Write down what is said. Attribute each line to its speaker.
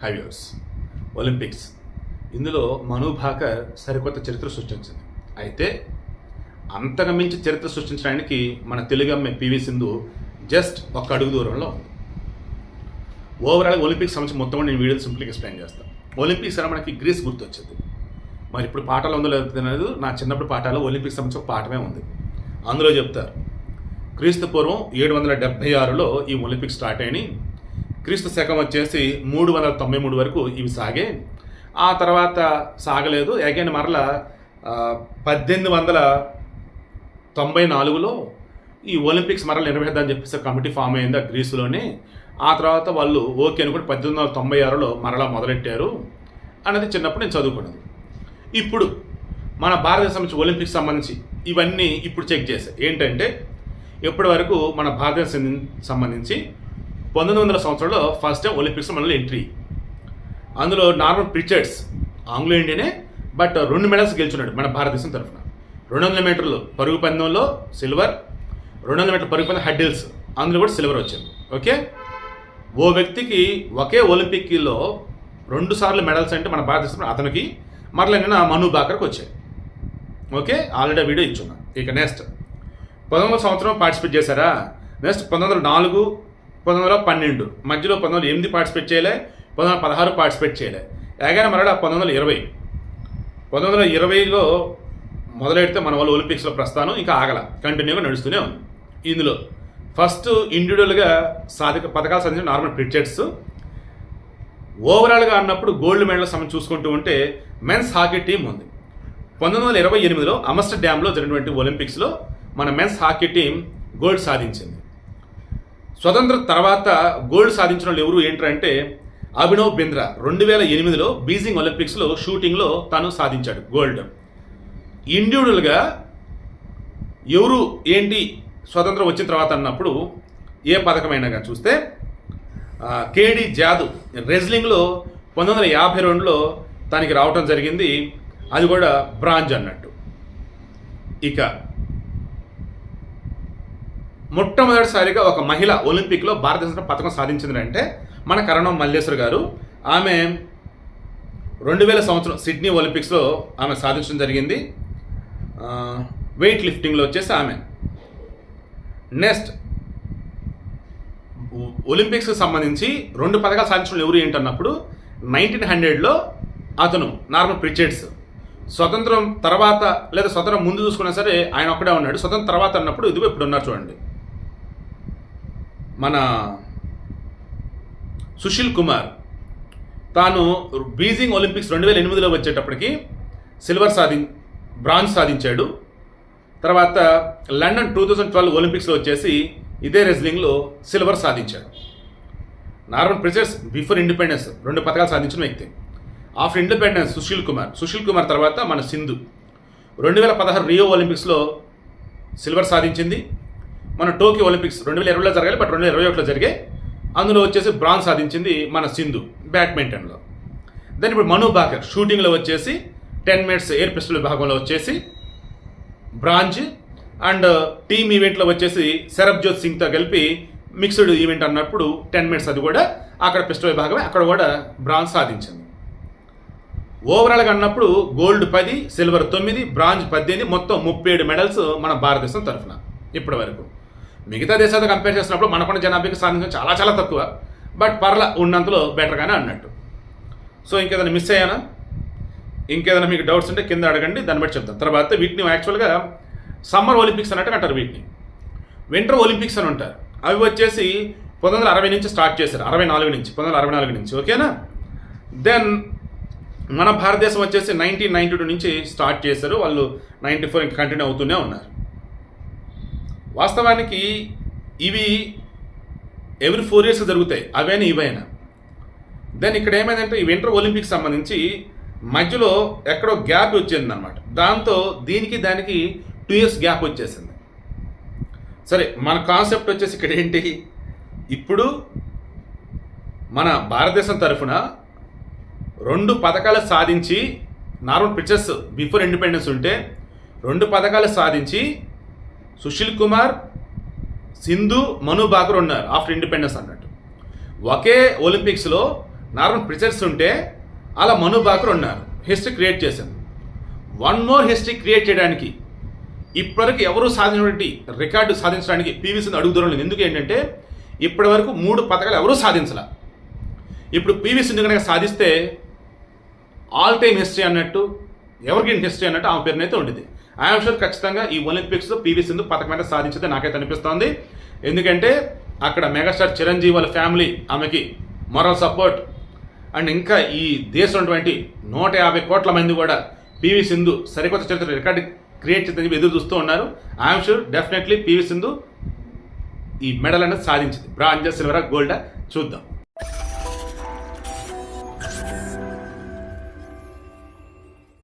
Speaker 1: హైవ్యూర్స్ Olympics ఇందులో మను భాకర్ సరికొత్త చరిత్ర సృష్టించింది. అయితే అంతగా మించి చరిత్ర సృష్టించడానికి మన తెలుగు అమ్మాయి పివి సింధు జస్ట్ ఒక అడుగు దూరంలో ఉంది. ఓవరాల్ ఒలింపిక్స్ సంబంధించి మొత్తం నేను వీడియోలు సింపుల్గా ఎక్స్ప్లెయిన్ చేస్తాను. ఒలింపిక్స్ అని మనకి గ్రీస్ గుర్తొచ్చింది. మరి ఇప్పుడు పాఠాలు ఉందో లేదో తెలియదు. నా చిన్నప్పుడు పాఠాలు ఒలింపిక్స్ సంబంధించి ఒక పాఠమే ఉంది. అందులో చెప్తారు క్రీస్తు పూర్వం 776లో ఈ ఒలింపిక్స్ స్టార్ట్ అయినాయి. క్రీస్తు శకం వచ్చేసి 393 వరకు ఇవి సాగే. ఆ తర్వాత సాగలేదు. అగైన్ మరలా 1894లో ఈ ఒలింపిక్స్ మరలా నిర్వహిద్దామని చెప్పేసి కమిటీ ఫామ్ అయింది గ్రీసులోనే. ఆ తర్వాత వాళ్ళు ఓకే అని కూడా 1896లో మరలా మొదలెట్టారు అన్నది చిన్నప్పుడు నేను చదువుకున్నది. ఇప్పుడు మన భారతదేశం నుంచి ఒలింపిక్స్ సంబంధించి ఇవన్నీ ఇప్పుడు చెక్ చేశాయి. ఏంటంటే ఇప్పటి వరకు మన భారతదేశం సంబంధించి 1900 సంవత్సరంలో ఫస్ట్ టైం ఒలింపిక్స్ మనలో ఎంట్రీ. అందులో నార్మన్ ప్రిచర్డ్స్ ఆంగ్లో ఇండియనే, బట్ 2 మెడల్స్ గెలుచున్నాడు మన భారతదేశం తరఫున. 200 మీటర్లు పరుగు పందెంలో సిల్వర్, 200 మీటర్ల పరుగు పందెం హడ్డిల్స్ అందులో కూడా సిల్వర్ వచ్చింది. ఓకే, ఓ వ్యక్తికి ఒకే ఒలింపిక్లో 2 సార్లు మెడల్స్ అంటే మన భారతదేశం అతనికి మరలా నిన్న మను భాకర్కి వచ్చాయి. ఓకే, ఆల్రెడీ వీడియో ఇచ్చున్నా. ఇక నెక్స్ట్ 1900 సంవత్సరం పార్టిసిపేట్ చేశారా. నెక్స్ట్ 1904, 1912 మధ్యలో 1908 పార్టిసిపేట్ చేయలే, 1916 పార్టిసిపేట్ చేయలే. ఎలాగైనా మరలా 1920లో మొదలెడితే మన వాళ్ళు ఒలింపిక్స్లో ప్రస్థానం ఇంకా ఆగల, కంటిన్యూగా నడుస్తూనే ఉంది. ఇందులో ఫస్ట్ ఇండివిజువల్గా పథకాలు సాధించిన నార్మన్ ప్రిచర్డ్స్. ఓవరాల్గా అన్నప్పుడు గోల్డ్ మెడల్ సమయం చూసుకుంటూ ఉంటే మెన్స్ హాకీ టీం ఉంది. 1928లో ఆమ్స్టర్డామ్లో జరిగినటువంటి ఒలింపిక్స్లో మన మెన్స్ హాకీ టీం గోల్డ్ సాధించింది. స్వతంత్రం తర్వాత గోల్డ్ సాధించిన వాళ్ళు ఎవరు ఏంటంటే అభినవ్ బింద్రా 2008లో బీజింగ్ ఒలింపిక్స్లో షూటింగ్లో తాను సాధించాడు గోల్డ్. ఇండివిజువల్గా ఎవరు ఏంటి స్వతంత్రం వచ్చిన తర్వాత అన్నప్పుడు ఏ పథకమైనా చూస్తే కేడి జాదవ్ రెజ్లింగ్లో 1952లో తనకి రావటం జరిగింది. అది కూడా బ్రాంజ్ అన్నట్టు. ఇక మొట్టమొదటిసారిగా ఒక మహిళ ఒలింపిక్లో భారతదేశం పథకం సాధించింది అంటే మన కరణం మల్లేశ్వర్ గారు. ఆమె 2000 సంవత్సరం సిడ్నీ ఒలింపిక్స్లో ఆమె సాధించడం జరిగింది. వెయిట్ లిఫ్టింగ్లో వచ్చేసి ఆమె. నెక్స్ట్ ఒలింపిక్స్కి సంబంధించి 2 పథకాలు సాధించడం ఎవరు ఏంటన్నప్పుడు 1900లో అతను నార్మన్ ప్రిచర్డ్స్. స్వతంత్రం తర్వాత లేదా స్వతంత్రం ముందు చూసుకున్నా సరే ఆయన ఒక్కడే ఉన్నాడు. స్వతంత్రం తర్వాత అన్నప్పుడు ఇదిగో ఇప్పుడు ఉన్నారు చూడండి మన సుశీల్ కుమార్. తాను బీజింగ్ ఒలింపిక్స్ 2008లో వచ్చేటప్పటికి బ్రాంజ్ సాధించాడు. తర్వాత లండన్ 2012 ఒలింపిక్స్లో వచ్చేసి ఇదే రెజ్లింగ్లో సిల్వర్ సాధించాడు. నార్మన్ ప్రిచర్డ్స్ బిఫోర్ ఇండిపెండెన్స్ 2 పథకాలు సాధించిన వ్యక్తి. ఆఫ్టర్ ఇండిపెండెన్స్ సుశీల్ కుమార్ తర్వాత మన సింధు 2016 రియో ఒలింపిక్స్లో సిల్వర్ సాధించింది. మన టోక్యో ఒలింపిక్స్ 2020లో జరగాలి, బట్ 2021లో జరిగాయి. అందులో వచ్చేసి బ్రాంజ్ సాధించింది మన సింధు బ్యాడ్మింటన్లో. దాని ఇప్పుడు మను భాకర్ షూటింగ్లో వచ్చేసి 10 మినిట్స్ ఎయిర్ పిస్టల్ విభాగంలో వచ్చేసి బ్రాంజ్. అండ్ టీమ్ ఈవెంట్లో వచ్చేసి సరబ్జోత్ సింగ్తో కలిపి మిక్స్డ్ ఈవెంట్ అన్నప్పుడు 10 మినిట్స్ అది కూడా అక్కడ పిస్టల్ విభాగమే, అక్కడ కూడా బ్రాంజ్ సాధించింది. ఓవరాల్గా అన్నప్పుడు గోల్డ్ 10, సిల్వర్ 9, బ్రాంజ్ 18, మొత్తం 37 మెడల్స్ మన భారతదేశం తరఫున ఇప్పటి వరకు. మిగతా దేశాలతో కంపేర్ చేసినప్పుడు మనకున్న జనాభాకి సాధించడం చాలా చాలా తక్కువ, బట్ పర్లా ఉన్నంతలో బెటర్గానే అన్నట్టు. సో ఇంకేదైనా మిస్ అయ్యానా, ఇంకేదైనా మీకు డౌట్స్ ఉంటే కింద అడగండి, దాన్ని బట్టి చెప్తాను. తర్వాత వీటిని యాక్చువల్గా సమ్మర్ ఒలింపిక్స్ అన్నట్టు అంటారు, వీటిని వింటర్ ఒలింపిక్స్ అని ఉంటారు. అవి వచ్చేసి 1960 నుంచి స్టార్ట్ చేశారు, 1964 నుంచి. ఓకేనా. దెన్ మన భారతదేశం వచ్చేసి 1992 నుంచి స్టార్ట్ చేశారు. వాళ్ళు 94 ఇంకా కంటిన్యూ అవుతూనే ఉన్నారు. వాస్తవానికి ఇవి ఎవ్రీ 4 years జరుగుతాయి, అవైనా ఇవైనా. దెన్ ఇక్కడ ఏమైందంటే ఈ వింటర్ ఒలింపిక్స్ సంబంధించి మధ్యలో ఎక్కడో గ్యాప్ వచ్చింది అనమాట. దాంతో దీనికి దానికి 2 years గ్యాప్ వచ్చేసింది. సరే, మన కాన్సెప్ట్ వచ్చేసి ఇక్కడ ఏంటి, ఇప్పుడు మన భారతదేశం తరఫున 2 పథకాలు సాధించి నార్మల్ ప్రిచర్డ్స్ బిఫోర్ ఇండిపెండెన్స్ ఉంటే 2 పథకాలు సాధించి సుశీల్ కుమార్, సింధు, మను భాకర్ ఉన్నారు ఆఫ్టర్ ఇండిపెండెన్స్ అన్నట్టు. ఒకే ఒలింపిక్స్లో నార్మల్ ప్రిచర్స్ ఉంటే అలా మను బాకర్ ఉన్నారు, హిస్టరీ క్రియేట్ చేశాను. వన్ మోర్ హిస్టరీ క్రియేట్ చేయడానికి ఇప్పటివరకు ఎవరు సాధించినటువంటి రికార్డు సాధించడానికి పివి సింధు అడుగు దూరం లేదు. ఎందుకు ఏంటంటే ఇప్పటి వరకు 3 పథకాలు ఎవరూ సాధించాల. ఇప్పుడు పివి సింధు కనుక సాధిస్తే ఆల్ టైమ్ హిస్టరీ అన్నట్టు, ఎవరికి హిస్టరీ అన్నట్టు ఆమె పేరునైతే ఉండేది. ఐఎమ్ షూర్ ఖచ్చితంగా ఈ ఒలింపిక్స్లో పివి సింధు పథకం అయితే సాధించితే నాకైతే అనిపిస్తోంది. ఎందుకంటే అక్కడ మెగాస్టార్ చిరంజీవి వాళ్ళ ఫ్యామిలీ ఆమెకి మొరల్ సపోర్ట్, అండ్ ఇంకా ఈ దేశం ఉన్నటువంటి 150 కోట్ల మంది కూడా పివి సింధు సరికొత్త చరిత్ర రికార్డు క్రియేట్ చేసి ఎదురు చూస్తూ ఉన్నారు. I'm sure definitely PV Sindhu ఈ మెడల్ అనేది సాధించింది. బ్రాంజ్, సిల్వరా, గోల్డా చూద్దాం.